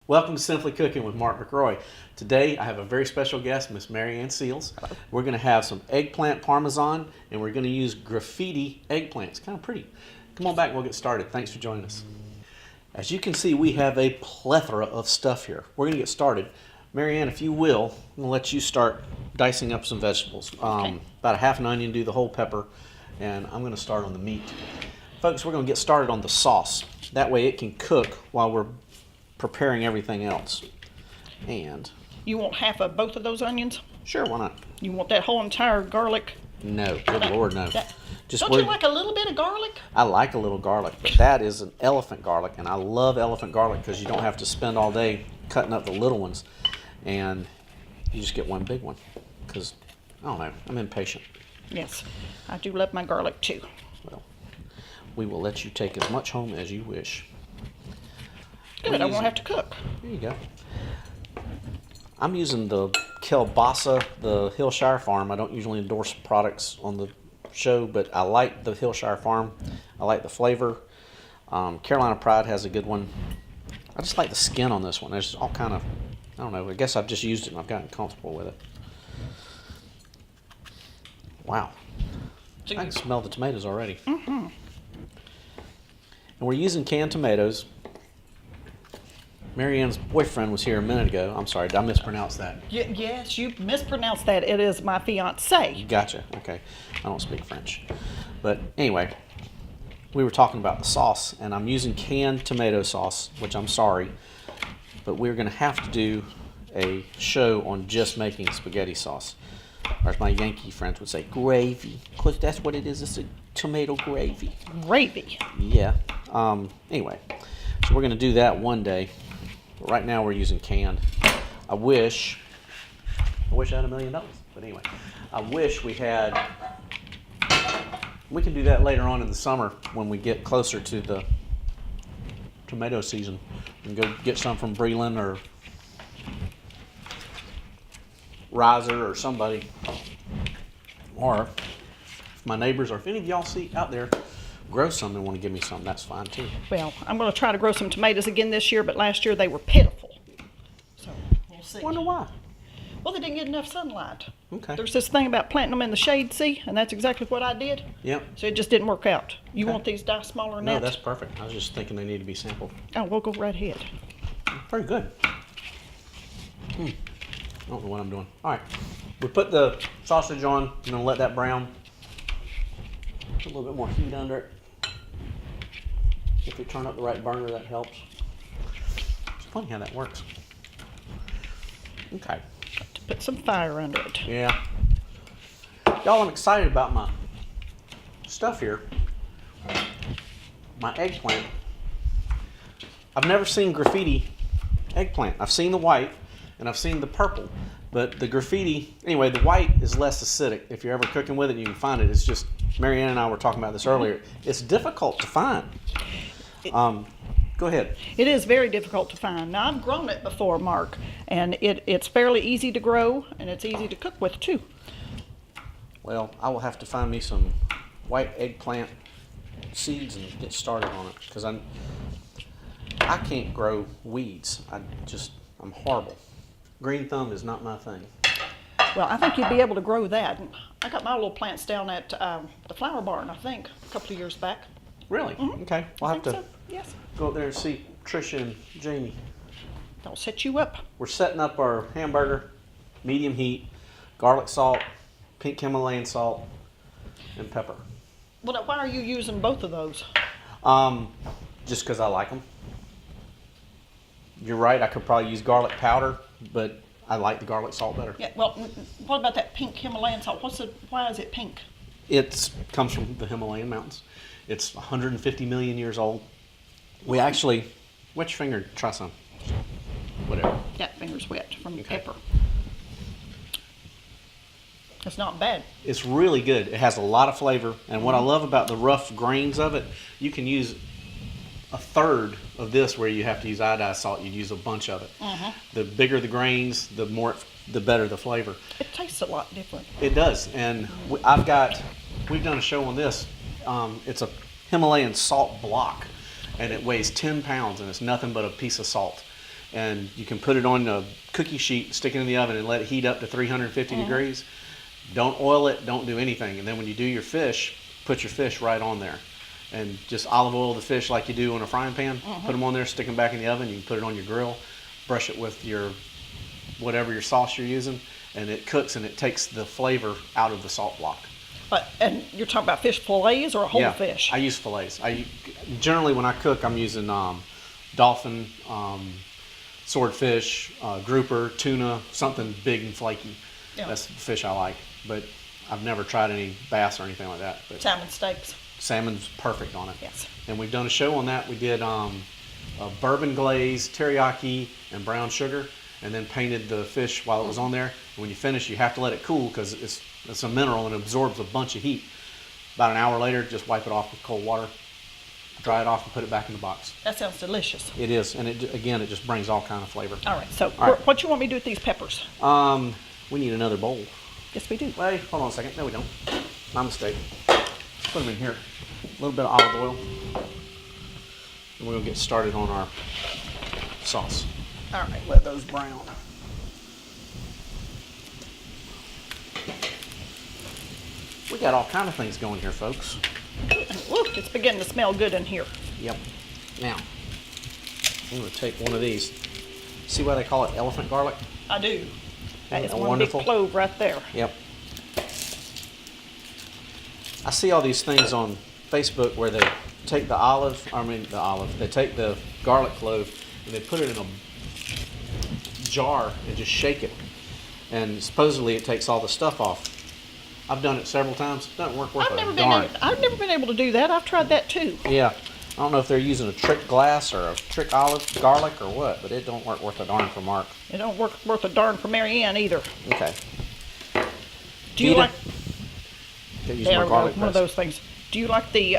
Welcome to Simply Cooking with Mark McRoy. Today I have a very special guest, Miss Mary Ann Seals. Hello. We're going to have some eggplant parmesan and we're going to use graffiti eggplant. It's kind of pretty. Come on back and we'll get started. Thanks for joining us. As you can see, we have a plethora of stuff here. We're going to get started. Mary Ann, if you will, I'm going to let you start dicing up some vegetables. Okay. About a half an onion, do the whole pepper, and I'm going to start on the meat. Folks, we're going to get started on the sauce. That way it can cook while we're preparing everything else. And You want half of both of those onions? sure, why not? You want that whole entire garlic? No, good Lord, no. Don't you like a little bit of garlic? I like a little garlic, but that is an elephant garlic, and I love elephant garlic because you don't have to spend all day cutting up the little ones, and you just get one big one. Because I don't know, I'm impatient. Yes, I do love my garlic too. Well, we will let you take as much home as you wish. Good, I won't have to cook. There you go. I'm using the kielbasa, the Hillshire Farm. I don't usually endorse products on the show, but I like the Hillshire Farm. I like the flavor. Carolina Pride has a good one. I just like the skin on this one. There's all kind of, I don't know, I guess I've just used it and I've gotten comfortable with it. Wow. I can smell the tomatoes already. Mm-hmm. And we're using canned tomatoes. Mary Ann's boyfriend was here a minute ago. I'm sorry, did I mispronounce that? Yes, you mispronounced that. It is my fiance. Gotcha, okay. I don't speak French. But anyway, we were talking about the sauce, and I'm using canned tomato sauce, which I'm sorry, but we're going to have to do a show on just making spaghetti sauce. Or as my Yankee friends would say, gravy. Because that's what it is, it's a tomato gravy. Gravy. Yeah. Anyway, so we're going to do that one day. But right now we're using canned. I wish I had $1 million. But anyway, I wish we had. We can do that later on in the summer when we get closer to the tomato season. And go get some from Breland or Riser or somebody. Or if my neighbors or if any of y'all see out there grow some and want to give me some, that's fine too. Well, I'm going to try to grow some tomatoes again this year, but last year they were pitiful. So we'll see. Wonder why. Well, they didn't get enough sunlight. Okay. There's this thing about planting them in the shade, see? And that's exactly what I did. Yep. So it just didn't work out. You Okay. want these die smaller than No, that? that's perfect. I was just thinking they need to be sampled. Oh, we'll go right ahead. Very good. I don't know what I'm doing. All right. We put the sausage on. I'm going to let that brown. Put a little bit more heat under it. If we turn up the right burner, that helps. It's funny how that works. Okay. To put some fire under it. Yeah. Y'all, I'm excited about my stuff here. My eggplant. I've never seen graffiti eggplant. I've seen the white and I've seen the purple, but the graffiti, anyway, the white is less acidic. If you're ever cooking with it, you can find it. It's just, Mary Ann and I were talking about this earlier. It's difficult to find. Go ahead. It is very difficult to find. Now, I've grown it before, Mark, and it's fairly easy to grow, and it's easy to cook with, too. Well, I will have to find me some white eggplant seeds and get started on it because I can't grow weeds. I'm horrible. Green thumb is not my thing. Well, I think you'd be able to grow that. I got my little plants down at the flower barn, I think, a couple of years back. Really? Okay. We'll I have think to so. Yes. go up there and see Tricia and Jamie. That'll set you up. We're setting up our hamburger, medium heat, garlic salt, pink Himalayan salt, and pepper. Well, now, why are you using both of those? Just because I like them. You're right, I could probably use garlic powder, but I like the garlic salt better. Yeah. Well, what about that pink Himalayan salt? Why is it pink? It comes from the Himalayan mountains. It's 150 million years old. We actually, wet your finger, try some. Whatever. That finger's wet from the Okay. pepper. It's not bad. It's really good. It has a lot of flavor. And what I love about the rough grains of it, you can use a third of this where you have to use iodized salt. You'd use a bunch of it. The bigger the grains, the better the flavor. It tastes a lot different. It does. And we've done a show on this. It's a Himalayan salt block, and it weighs 10 pounds, and it's nothing but a piece of salt. and you can put it on a cookie sheet, stick it in the oven, and let it heat up to 350 degrees. Don't oil it, don't do anything. And then when you do your fish, put your fish right on there. And just olive oil the fish like you do on a frying pan. Put them on there, stick them back in the oven. You can put it on your grill, brush it with your whatever your sauce you're using, and it cooks and it takes the flavor out of the salt block. And you're talking about fish fillets or whole fish? I use fillets. Generally when I cook, I'm using dolphin, swordfish, grouper, tuna, something big and flaky. Yeah. That's the fish I like. But I've never tried any bass or anything like that. But Salmon steaks. salmon's perfect on it. Yes. And we've done a show on that. We did a bourbon glaze, teriyaki, and brown sugar, and then painted the fish while it was on there. And when you finish, you have to let it cool because it's a mineral and it absorbs a bunch of heat. About an hour later, just wipe it off with cold water, dry it off, and put it back in the box. That sounds delicious. It is, and it just brings all kind of flavor. All right, so All right. what you want me to do with these peppers? We need another bowl. Yes, we do. Wait, hold on a second. No, we don't. My mistake. Let's put them in here. A little bit of olive oil. And we'll get started on our sauce. All right. Let those brown. We got all kind of things going here, folks. Look, it's beginning to smell good in here. Yep. Now, I'm going to take one of these. See why they call it elephant garlic? I do. That is Isn't that one wonderful? big clove right there. Yep. I see all these things on Facebook where they take they take the garlic clove and they put it in a jar and just shake it. And supposedly it takes all the stuff off. I've done it several times. It doesn't work worth a darn. I've never been able to do that. I've tried that too. Yeah. I don't know if they're using a trick glass or a trick olive garlic or what, but it don't work worth a darn for Mark. It don't work worth a darn for Mary Ann either. Okay. Do you like? Use There more we go. garlic One of press. those things. Do you like the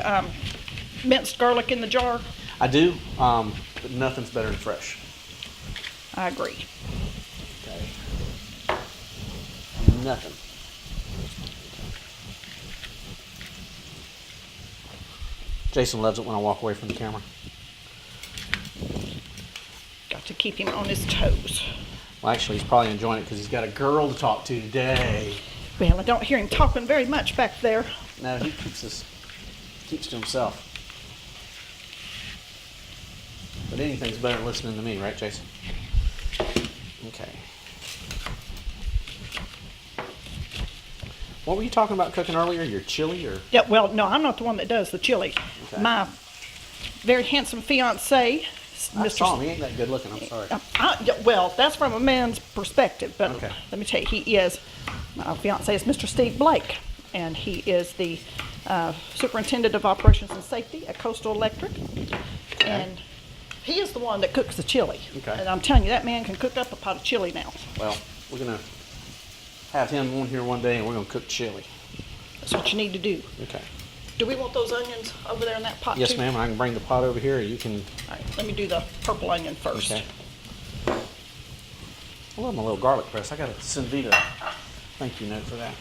minced garlic in the jar? I do, but nothing's better than fresh. I agree. Okay. Nothing. Jason loves it when I walk away from the camera. Got to keep him on his toes. Well, actually, he's probably enjoying it because he's got a girl to talk to today. Well, I don't hear him talking very much back there. No, he keeps to himself. But anything's better than listening to me, right, Jason? Okay. What were you talking about cooking earlier? Your chili or? Yeah, well, no, I'm not the one that does the chili. Okay. My very handsome fiance, I Mr. saw him. He ain't that good looking. I'm sorry. Well, that's from a man's perspective, but Okay. let me tell you, my fiance is Mr. Steve Blake, and he is the superintendent of operations and safety at Coastal Electric, and he is the one that cooks the chili. Okay. And I'm telling you, that man can cook up a pot of chili now. Well, we're gonna have him on here one day, and we're gonna cook chili. That's what you need to do. Okay. Do we want those onions over there in that pot Yes, too? ma'am. I can bring the pot over here. You can. All right, let me do the purple onion first. Okay. I love my little garlic press. I got to send Vita a thank you note for that.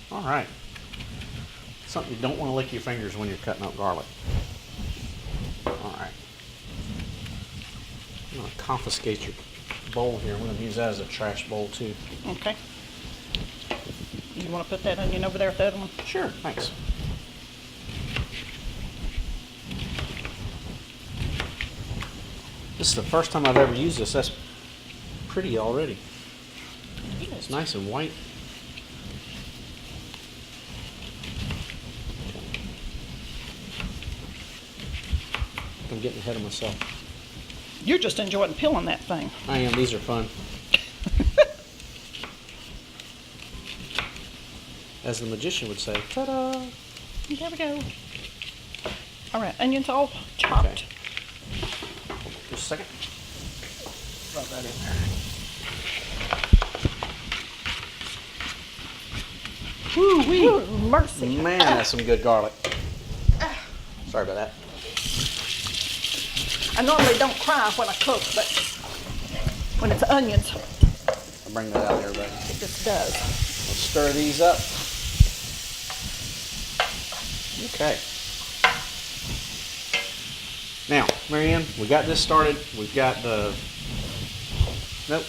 All right. Something you don't want to lick your fingers when you're cutting up garlic. All right. I'm going to confiscate your bowl here. We're going to use that as a trash bowl too. Okay. You want to put that onion over there with the other one? Sure. Thanks. This is the first time I've ever used this. That's pretty already. It's nice and white. I'm getting ahead of myself. You're just enjoying peeling that thing. I am. These are fun. As the magician would say, ta-da! There we go. All right, onions all chopped. Okay. Just a second. Rub that in there. Woo-wee. Ooh, mercy. Man, that's some good garlic. Sorry about that. I normally don't cry when I cook, but when it's onions, I'll bring that out there, everybody. it just does. Let's stir these up. Okay. Now, Marianne, we got this started. We've got the, nope.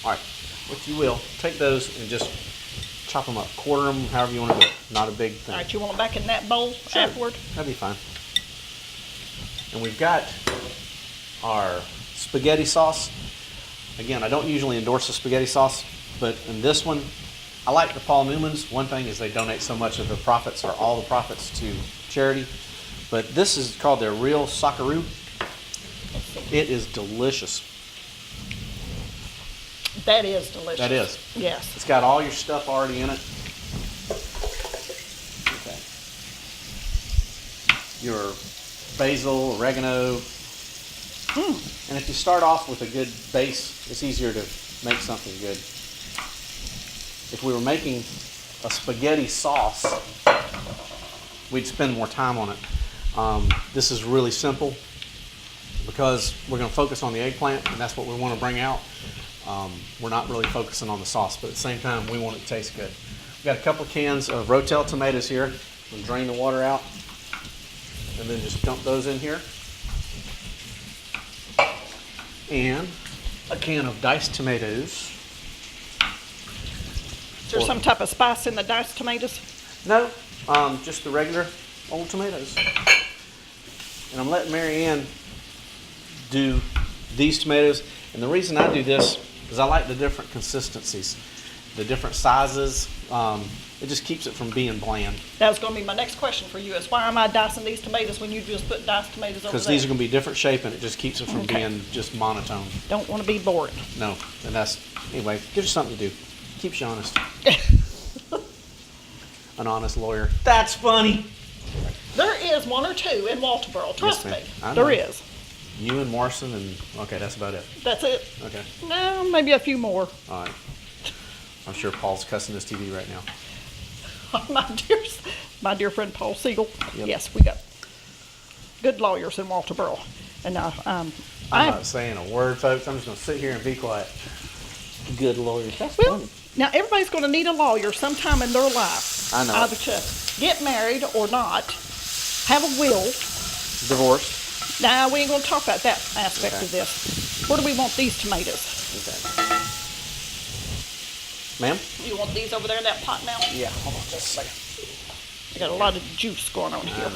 All right, what you will, take those and just chop them up, quarter them, however you want to do it. Not a big thing. All right, you want them back in that bowl afterward? That'd be fine. And we've got our spaghetti sauce. Again, I don't usually endorse the spaghetti sauce, but in this one, I like the Paul Newmans. One thing is they donate so much of the profits or all the profits to charity. But this is called their Real Socceroo. It is delicious. That is delicious. That is. Yes. It's got all your stuff already in it. Okay. Your basil, oregano. And if you start off with a good base, it's easier to make something good. If we were making a spaghetti sauce, we'd spend more time on it. This is really simple because we're going to focus on the eggplant, and that's what we want to bring out. We're not really focusing on the sauce, but at the same time, we want it to taste good. We've got a couple of cans of Rotel tomatoes here. We'll drain the water out, and then just dump those in here. And a can of diced tomatoes. Is there some type of spice in the diced tomatoes? No, just the regular old tomatoes. And I'm letting Marianne do these tomatoes. And the reason I do this is I like the different consistencies, the different sizes. It just keeps it from being bland. That was going to be my next question for you is why am I dicing these tomatoes when you just put diced tomatoes over there? Because these are going to be different shape and it just keeps it from Okay. being just monotone. Don't want to be boring. No, and that's, anyway, gives you something to do. Keeps you honest. An honest lawyer. That's funny. There is one or two in Walterboro. Trust Yes, ma'am. me. I know. There is. You and Morrison and, okay, that's about it. That's it. Okay, No, maybe a few more. all right. I'm sure Paul's cussing his TV right now. my dear friend Paul Siegel. Yep. Yes, we got good lawyers in Walterboro. And I'm not saying a word, folks. I'm just going to sit here and be quiet. Good lawyers. That's well, funny. now everybody's going to need a lawyer sometime in their life. I know. Either to get married or not, have a will. Divorced. Nah, we ain't going to talk about that aspect Okay. of this. Where do we want these tomatoes? Okay. Ma'am? You want these over there in that pot now? Yeah, hold on just a second. I got a lot of juice going on I here. know.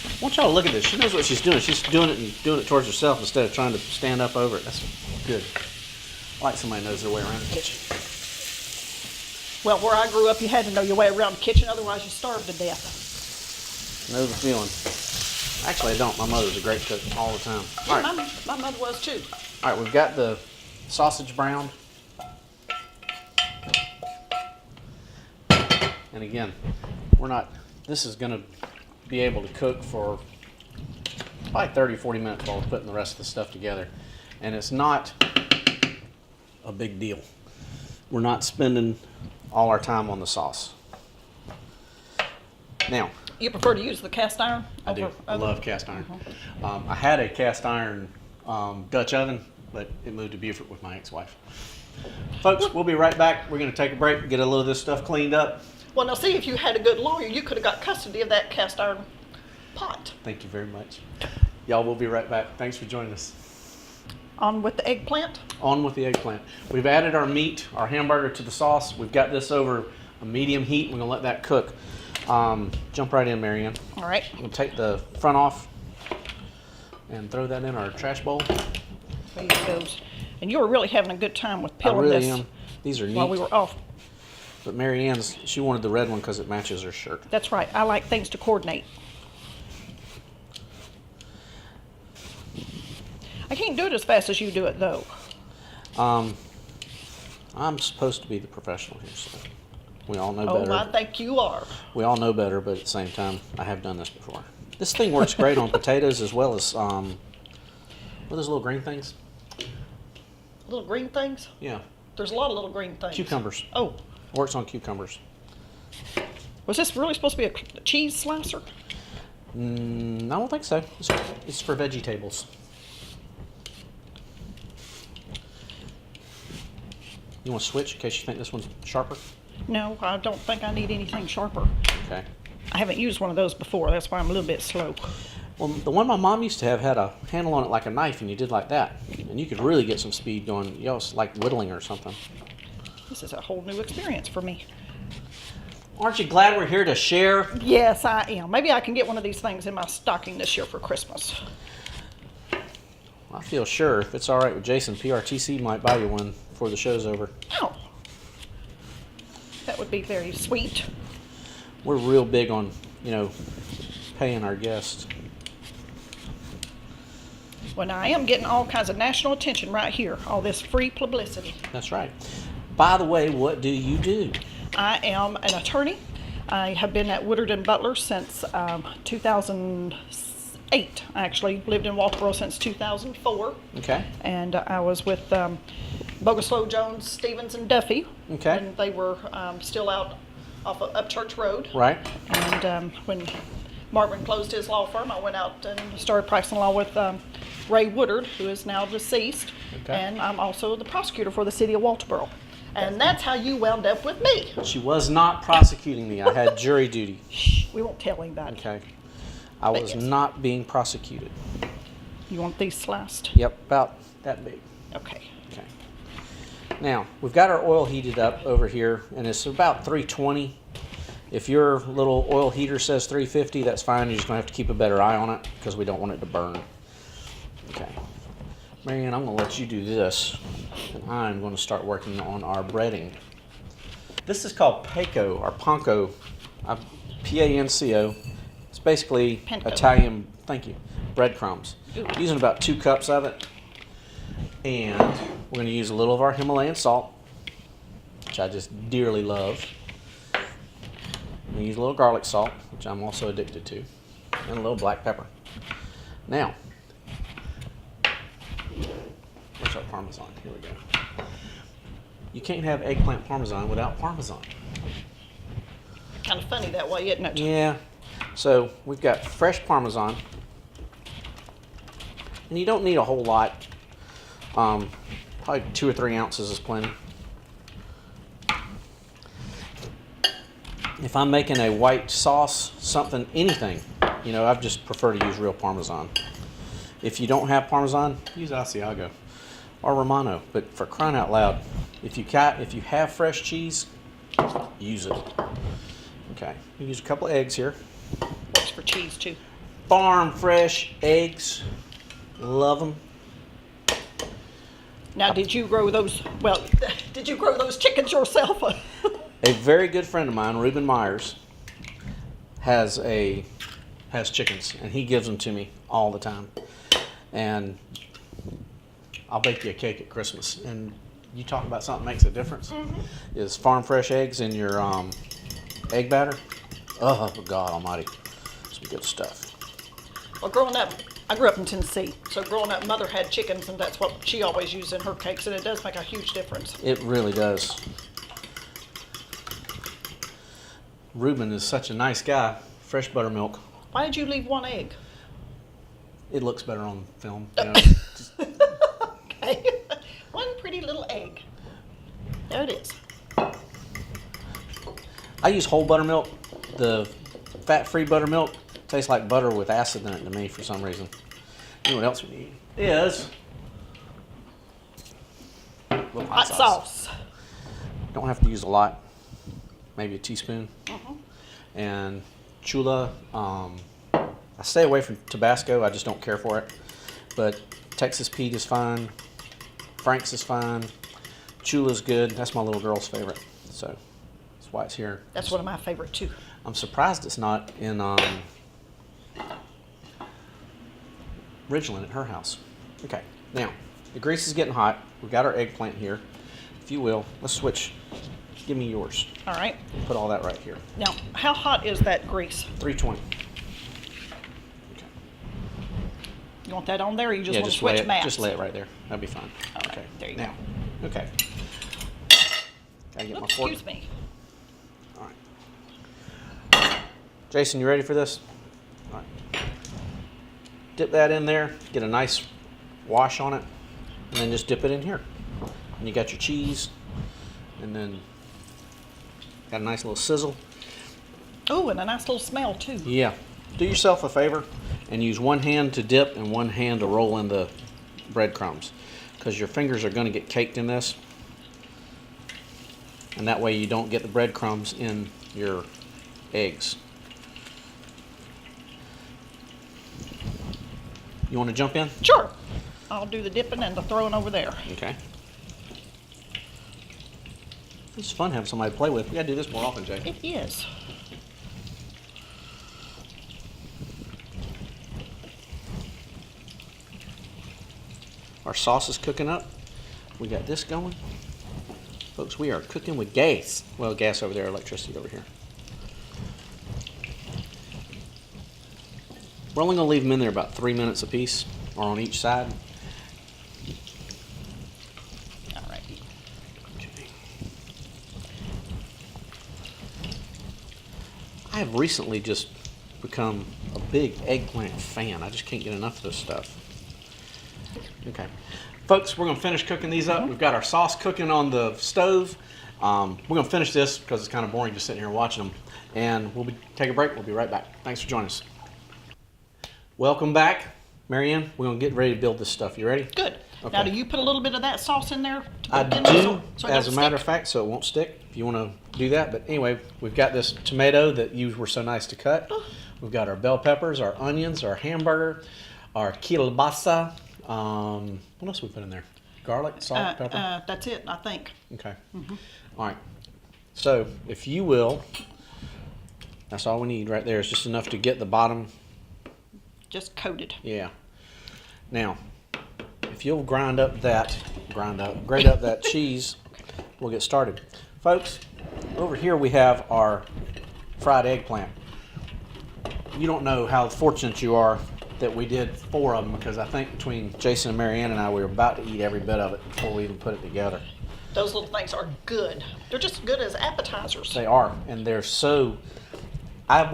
I want y'all to look at this. She knows what she's doing. She's doing it and doing it towards herself instead of trying to stand up over it. That's good. I like somebody who knows their way around the kitchen. Well, where I grew up, you had to know your way around the kitchen, otherwise you starved to death. Know the feeling. Actually, I don't. My mother's a great cook all the time. All right. My mother was too. All right, we've got the sausage browned. And again, this is going to be able to cook for probably 30, 40 minutes while we're putting the rest of the stuff together. And it's not a big deal. We're not spending all our time on the sauce. Now, You prefer to use the cast iron? I do. over I other- love cast iron. I had a cast iron Dutch oven, but it moved to Beaufort with my ex-wife. Folks, we'll be right back. We're going to take a break, get a little of this stuff cleaned up. Well, now see, if you had a good lawyer, you could have got custody of that cast iron pot. Thank you very much. Y'all, we'll be right back. Thanks for joining us. On with the eggplant. On with the eggplant. We've added our meat, our hamburger to the sauce. We've got this over a medium heat. We're going to let that cook. Jump right in, Marianne. All right. We'll take the front off and throw that in our trash bowl. There it goes. And you were really having a good time with I peeling really this am. These are neat. while we were off. But Marianne's, she wanted the red one because it matches her shirt. That's right. I like things to coordinate. I can't do it as fast as you do it, though. I'm supposed to be the professional here, so we all know Oh, better. I think you are. We all know better, but at the same time, I have done this before. This thing works great on potatoes as well as, what are those little green things? Little green things? Yeah, There's a lot of little green things. cucumbers. Oh, Works on cucumbers. was this really supposed to be a cheese slicer? I don't think so. It's for veggie tables. You want to switch in case you think this one's sharper? No, I don't think I need anything sharper. Okay. I haven't used one of those before. That's why I'm a little bit slow. Well, the one my mom used to have had a handle on it like a knife, and you did like that. And you could really get some speed going. You know, it's like whittling or something. This is a whole new experience for me. Aren't you glad we're here to share? Yes, I am. Maybe I can get one of these things in my stocking this year for Christmas. I feel sure if it's all right with Jason, PRTC might buy you one before the show's over. Oh, that would be very sweet. We're real big on, paying our guests. Well, now I am getting all kinds of national attention right here. All this free publicity. That's right. By the way, what do you do? I am an attorney. I have been at Woodard and Butler since 2008. I actually lived in Walterboro since 2004. Okay. And I was with Boguslow, Jones, Stevens, and Duffy. Okay. And they were still out off of Upchurch Road. Right. And when Marvin closed his law firm, I went out and started practicing law with Ray Woodard, who is now deceased. Okay. And I'm also the prosecutor for the city of Walterboro. And that's how you wound up with me. She was not prosecuting me. I had jury duty. Shh, we won't tell him that. Okay. I was yes. not being prosecuted. You want these sliced? Yep, about that big. Okay. Okay. Now, we've got our oil heated up over here, and it's about 320. If your little oil heater says 350, that's fine. You're just going to have to keep a better eye on it because we don't want it to burn. Okay. Marianne, I'm going to let you do this, and I'm going to start working on our breading. This is called panko, or panko, P-A-N-C-O. It's basically Panko. Italian, thank you, breadcrumbs. Ooh. Using about 2 cups of it. And we're going to use a little of our Himalayan salt, which I just dearly love. I'm going to use a little garlic salt, which I'm also addicted to, and a little black pepper. Now, where's our parmesan? Here we go. You can't have eggplant parmesan without parmesan. Kind of funny that way, isn't it? Yeah. So we've got fresh parmesan, and you don't need a whole lot. Probably 2 or 3 ounces is plenty. If I'm making a white sauce, something, anything, I just prefer to use real parmesan. If you don't have parmesan, use Asiago or Romano. But for crying out loud, if you have fresh cheese, use it. Okay, we use a couple of eggs here. Works for cheese too. Farm fresh eggs, love them. Now, did you grow those? Well, did you grow those chickens yourself? A very good friend of mine, Reuben Myers, has chickens, and he gives them to me all the time. And I'll bake you a cake at Christmas. And you talk about something that makes a difference. Mm-hmm. Is farm fresh eggs in your egg batter. Oh, God almighty. Some good stuff. Well, growing up, I grew up in Tennessee. So growing up, Mother had chickens, and that's what she always used in her cakes. And it does make a huge difference. It really does. Reuben is such a nice guy. Fresh buttermilk. Why did you leave 1 egg? It looks better on film. Just, Okay. 1 pretty little egg. There it is. I use whole buttermilk. The fat-free buttermilk tastes like butter with acid in it to me for some reason. You know what else we need? Is a little Hot sauce. Don't have to use a lot. Maybe a teaspoon. Uh-huh. And chula. I stay away from Tabasco. I just don't care for it. But Texas Pete is fine. Frank's is fine. Chula's good. That's my little girl's favorite. So that's why it's here. That's one of my favorite too. I'm surprised it's not in Ridgeland at her house. Okay, now the grease is getting hot. We've got our eggplant here. If you will, let's switch. Give me yours. All right. Put all that right here. Now, how hot is that grease? 320. Okay. You want that on there, or you just Yeah, want to just lay switch it. mats? Just lay it right there. That'd be fine. All right, Okay. there you now, go. Okay. Gotta get my Oops, fork. excuse me. All right. Jason, you ready for this? All right. Dip that in there. Get a nice wash on it, and then just dip it in here. And you got your cheese, and then got a nice little sizzle. Ooh, and a nice little smell too. Yeah. Do yourself a favor and use one hand to dip and one hand to roll in the breadcrumbs, because your fingers are going to get caked in this, and that way you don't get the breadcrumbs in your eggs. You want to jump in? Sure. I'll do the dipping and the throwing over there. Okay. It's fun having somebody to play with. We gotta do this more often, Jay. It is. Our sauce is cooking up. We got this going. Folks, we are cooking with gas. Well, gas over there, electricity over here. We're only gonna leave them in there about 3 minutes apiece, or on each side. All right. Okay. I have recently just become a big eggplant fan. I just can't get enough of this stuff. Okay. Folks, we're going to finish cooking these up. We've got our sauce cooking on the stove. We're going to finish this because it's kind of boring just sitting here watching them. And we'll take a break. We'll be right back. Thanks for joining us. Welcome back. Marianne, we're going to get ready to build this stuff. You ready? Good. Okay. Now, do you put a little bit of that sauce in there? I do, as a matter of fact, so it won't stick if you want to do that. But anyway, we've got this tomato that you were so nice to cut. We've got our bell peppers, our onions, our hamburger, our kielbasa. What else we put in there? Garlic, salt, pepper? That's it, I think. Okay. All right. So, if you will, that's all we need right there. It's just enough to get the bottom. Just coated. Yeah. Now, if you'll grate up that cheese, we'll get started. Folks, over here we have our fried eggplant. You don't know how fortunate you are that we did 4 of them, because I think between Jason and Marianne and I, we were about to eat every bit of it before we even put it together. Those little things are good. They're just good as appetizers. They are, and they're so. I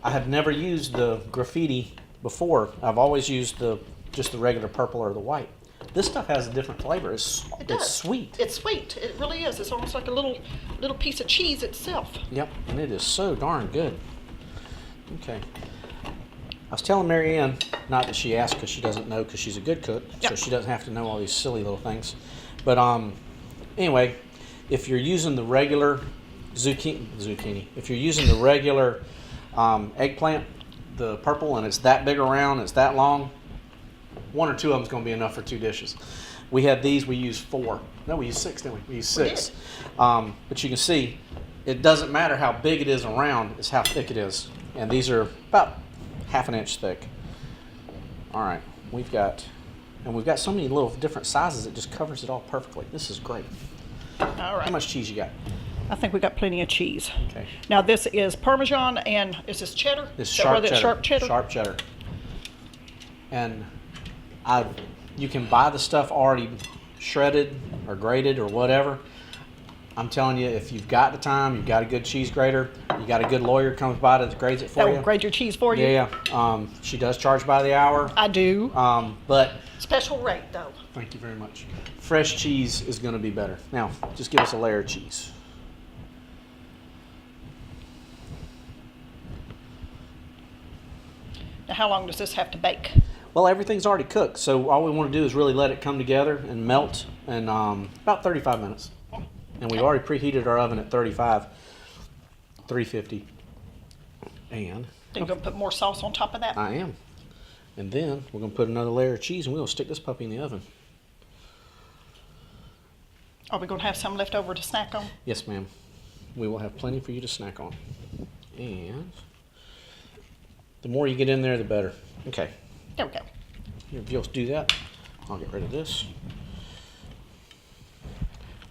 have never used the graffiti before. I've always used just the regular purple or the white. This stuff has a different flavor. It's sweet. It's sweet. It really is. It's almost like a little piece of cheese itself. Yep, and it is so darn good. Okay. I was telling Marianne, not that she asked because she doesn't know, because she's a good cook, so she doesn't have to know all these silly little things. But anyway, if you're using the regular zucchini, if you're using the regular eggplant, the purple, and it's that big around, it's that long, 1 or 2 of them is going to be enough for 2 dishes. We had these, we used 4. No, we used 6, didn't we? We used 6. But you can see, it doesn't matter how big it is around, it's how thick it is. And these are about ½ an inch thick. All right, we've got so many little different sizes, it just covers it all perfectly. This is great. All right. How much cheese you got? I think we got plenty of cheese. Okay. Now this is Parmesan, and is this cheddar? This Is that sharp where the cheddar. Sharp cheddar. Sharp cheddar. And you can buy the stuff already shredded or grated or whatever. I'm telling you, if you've got the time, you've got a good cheese grater, you got a good lawyer comes by that grades it for That you. will grade your cheese for you? Yeah. She does charge by the hour. I do. But Special rate, though. thank you very much. Fresh cheese is going to be better. Now, just give us a layer of cheese. Now, how long does this have to bake? Well, everything's already cooked, so all we want to do is really let it come together and melt in about 35 minutes. And we've already preheated our oven at 350. And You're going to put more sauce on top of that? I am. And then we're going to put another layer of cheese, and we're going to stick this puppy in the oven. Are we going to have some left over to snack on? Yes, ma'am. We will have plenty for you to snack on. And the more you get in there, the better. Okay. There we go. If you'll do that, I'll get rid of this.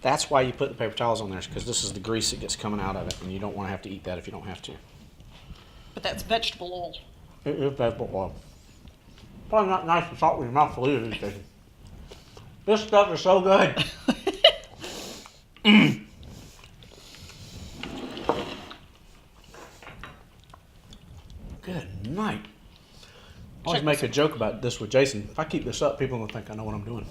That's why you put the paper towels on there, because this is the grease that gets coming out of it, and you don't want to have to eat that if you don't have to. But that's vegetable oil. It is vegetable oil. Probably not nice to salt with your mouth to leave these days. This stuff is so good. Good night. I always make a joke about this with Jason. If I keep this up, people are going to think I know what I'm doing.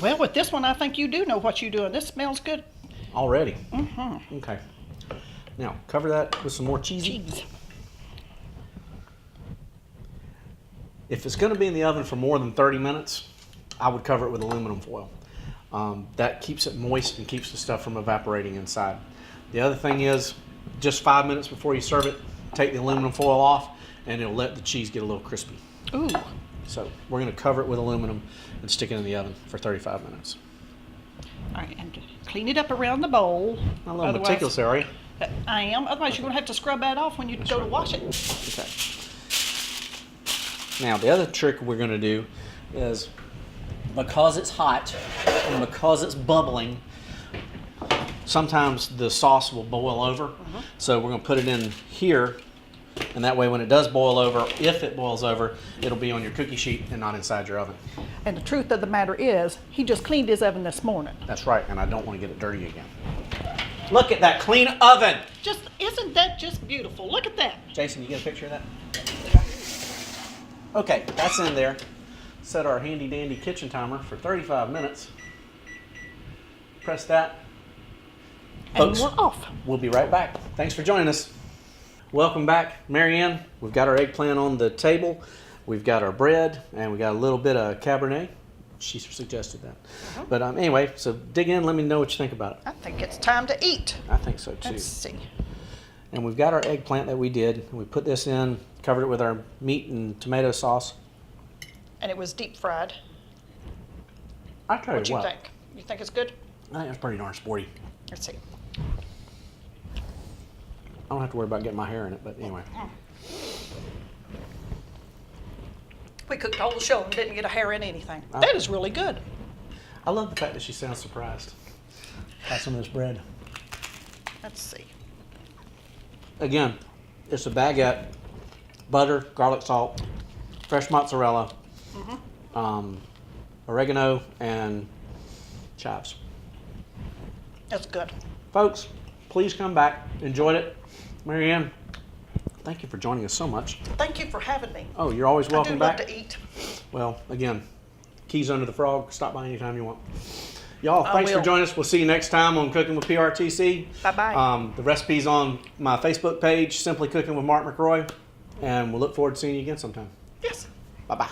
Well, with this one, I think you do know what you're doing. This smells good. Already? Mm-hmm. Okay. Now, cover that with some more cheesy. Cheese. If it's going to be in the oven for more than 30 minutes, I would cover it with aluminum foil. That keeps it moist and keeps the stuff from evaporating inside. The other thing is, just 5 minutes before you serve it, take the aluminum foil off, and it'll let the cheese get a little crispy. Ooh. So we're going to cover it with aluminum and stick it in the oven for 35 minutes. All right, and clean it up around the bowl. A little meticulous, are you? I am. Otherwise, you're going to have to scrub that off when you go to wash it. Okay. Now, the other trick we're going to do is, because it's hot and because it's bubbling, sometimes the sauce will boil over. So we're going to put it in here, and that way when it does boil over, if it boils over, it'll be on your cookie sheet and not inside your oven. And the truth of the matter is, he just cleaned his oven this morning. That's right, and I don't want to get it dirty again. Look at that clean oven! Isn't that just beautiful? Look at that. Jason, you get a picture of that? Okay, that's in there. Set our handy dandy kitchen timer for 35 minutes. Press that. And Folks, we're off. we'll be right back. Thanks for joining us. Welcome back, Marianne. We've got our eggplant on the table. We've got our bread, and we got a little bit of Cabernet. She suggested that. But anyway, so dig in. Let me know what you think about it. I think it's time to eat. I think so too. Let's see. And we've got our eggplant that we did. We put this in, covered it with our meat and tomato sauce. And it was deep fried. I tell What you you what, think? You think it's good? I think it's pretty darn sporty. Let's see. I don't have to worry about getting my hair in it, but anyway. We cooked the whole show and didn't get a hair in anything. That is really good. I love the fact that she sounds surprised. Got some of this bread. Let's see. Again, it's a baguette, butter, garlic salt, fresh mozzarella, oregano, and chives. That's good. Folks, please come back. Enjoyed it. Marianne, thank you for joining us so much. Thank you for having me. Oh, you're always welcome I do back. love to eat. Well, again, keys under the frog. Stop by anytime you want. Y'all, I thanks for will. joining us. We'll see you next time on Cooking with PRTC. Bye-bye. The recipe's on my Facebook page, Simply Cooking with Mark McRoy. And we'll look forward to seeing you again sometime. Yes. Bye-bye.